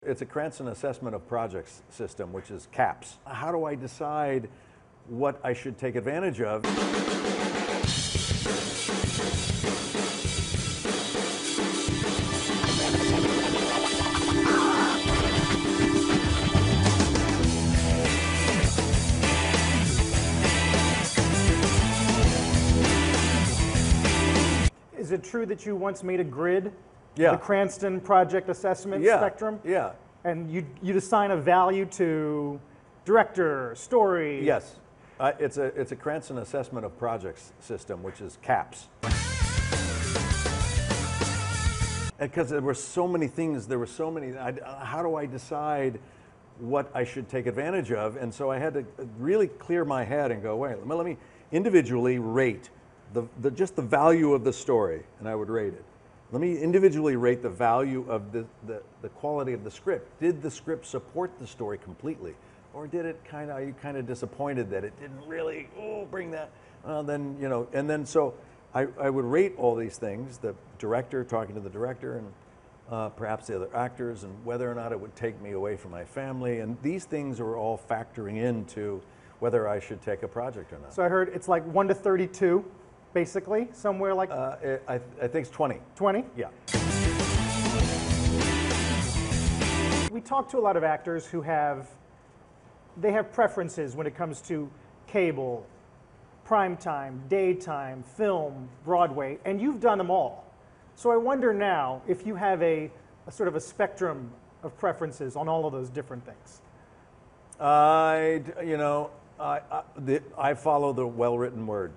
It's a Cranston assessment of projects system, which is CAPS. How do I decide what I should take advantage of? Is it true that you once made a grid? Yeah. The Cranston project assessment Yeah. spectrum? Yeah. And you'd assign a value to director, story? Yes. It's a Cranston assessment of projects system, which is CAPS. Because there were so many things, how do I decide what I should take advantage of? And so I had to really clear my head and go, wait, let me individually rate just the value of the story, and I would rate it. Let me individually rate the value of the quality of the script. Did the script support the story completely? Or did it are you kind of disappointed that it didn't really, bring that? And then so I would rate all these things, the director, talking to the director, and perhaps the other actors, and whether or not it would take me away from my family. And these things are all factoring into whether I should take a project or not. So I heard it's like 1 to 32, basically, somewhere like... I think it's 20. 20? Yeah. We talk to a lot of actors who have preferences when it comes to cable, primetime, daytime, film, Broadway, and you've done them all. So I wonder now if you have a sort of a spectrum of preferences on all of those different things. I follow the well-written word.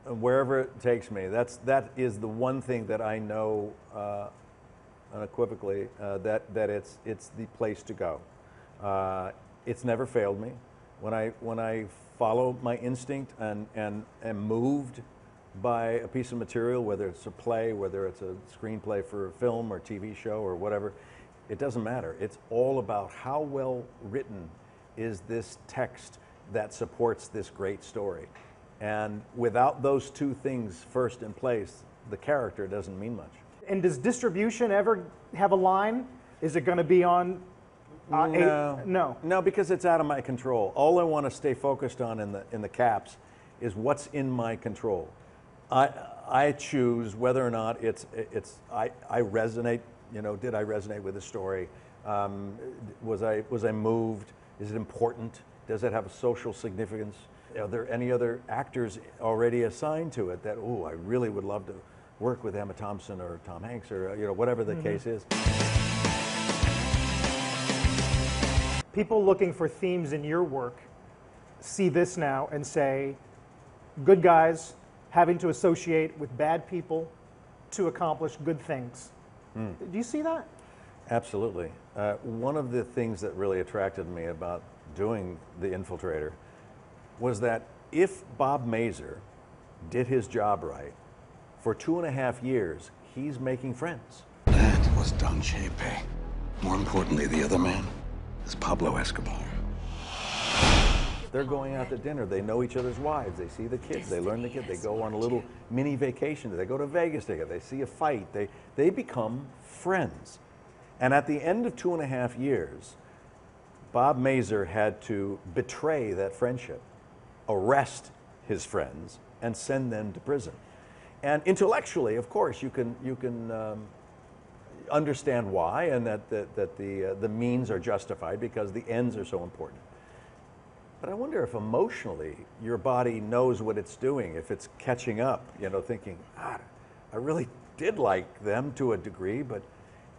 Wherever it takes me, that is the one thing that I know unequivocally that it's the place to go. It's never failed me. When I follow my instinct and am moved by a piece of material, whether it's a play, whether it's a screenplay for a film or TV show or whatever, it doesn't matter. It's all about how well written is this text that supports this great story. And without those two things first in place, the character doesn't mean much. And does distribution ever have a line? Is it going to be on? No, because it's out of my control. All I want to stay focused on in the CAPS is what's in my control. I choose whether or not I resonate. Did I resonate with the story? Was I moved? Is it important? Does it have a social significance? Are there any other actors already assigned to it that, I really would love to work with Emma Thompson or Tom Hanks or whatever the case is. People looking for themes in your work see this now and say, good guys having to associate with bad people to accomplish good things. Do you see that? Absolutely. One of the things that really attracted me about doing The Infiltrator was that if Bob Mazur did his job right, for 2.5 years, he's making friends. That was Don Chepe. More importantly, the other man is Pablo Escobar. They're going out to dinner. They know each other's wives. They see the kids. They learn the kids. They go on a little mini vacation. They go to Vegas together. They see a fight. They become friends. And at the end of 2.5 years, Bob Mazur had to betray that friendship, arrest his friends, and send them to prison. And intellectually, of course, you can understand why, and that the means are justified because the ends are so important. But I wonder if emotionally your body knows what it's doing, if it's catching up, thinking, God, I really did like them to a degree,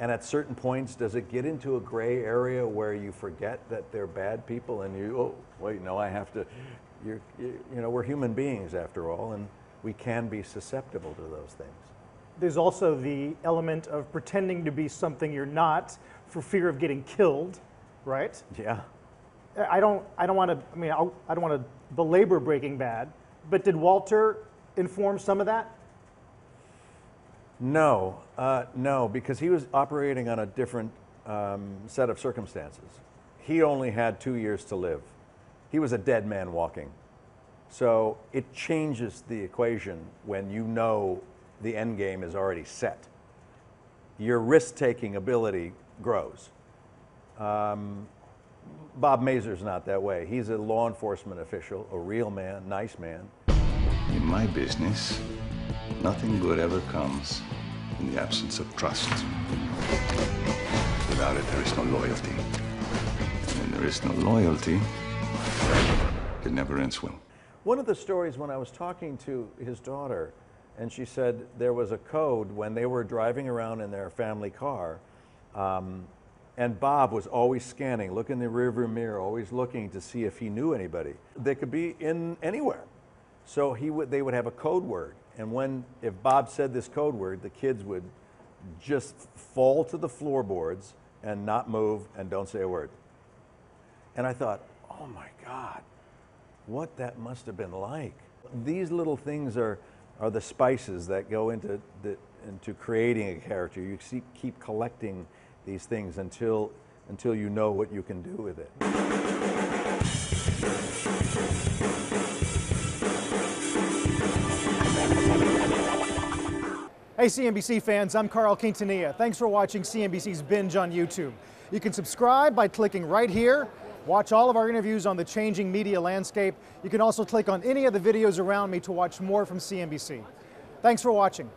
and at certain points, does it get into a gray area where you forget that they're bad people and I have to, we're human beings after all, and we can be susceptible to those things. There's also the element of pretending to be something you're not for fear of getting killed, right? Yeah. I don't want to belabor Breaking Bad, but did Walter inform some of that? No, because he was operating on a different set of circumstances. He only had 2 years to live. He was a dead man walking. So it changes the equation when the end game is already set. Your risk-taking ability grows. Bob Mazur's not that way. He's a law enforcement official, a real man, nice man. In my business, nothing good ever comes in the absence of trust. Without it, there is no loyalty. When there is no loyalty, it never ends well. One of the stories when I was talking to his daughter, and she said there was a code when they were driving around in their family car, and Bob was always scanning, looking in the rearview mirror, always looking to see if he knew anybody. They could be in anywhere. So they would have a code word, and if Bob said this code word, the kids would just fall to the floorboards and not move and don't say a word. And I thought, oh my God, what that must have been like. These little things are the spices that go into creating a character. You keep collecting these things until you know what you can do with it. Hey CNBC fans, I'm Carl Quintanilla. Thanks for watching CNBC's Binge on YouTube. You can subscribe by clicking right here. Watch all of our interviews on the changing media landscape. You can also click on any of the videos around me to watch more from CNBC. Thanks for watching.